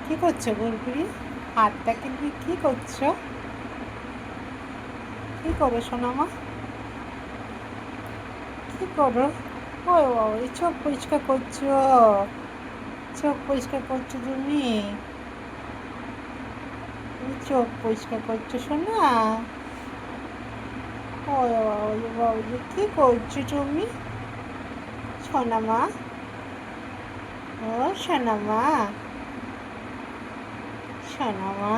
কি করছো গুলগুলি? হাতটাকে নিয়ে কি করছো? কি করো সোনামা? কি করো? ও বাবা, এই চোখ পরিষ্কার করছো? চোখ পরিষ্কার করছো তুমি? তুমি চোখ পরিষ্কার করছো সোনা? ও বাবা, ওরে বাবা, কি করছো তুমি সোনামা? ও সোনামা, সোনামা।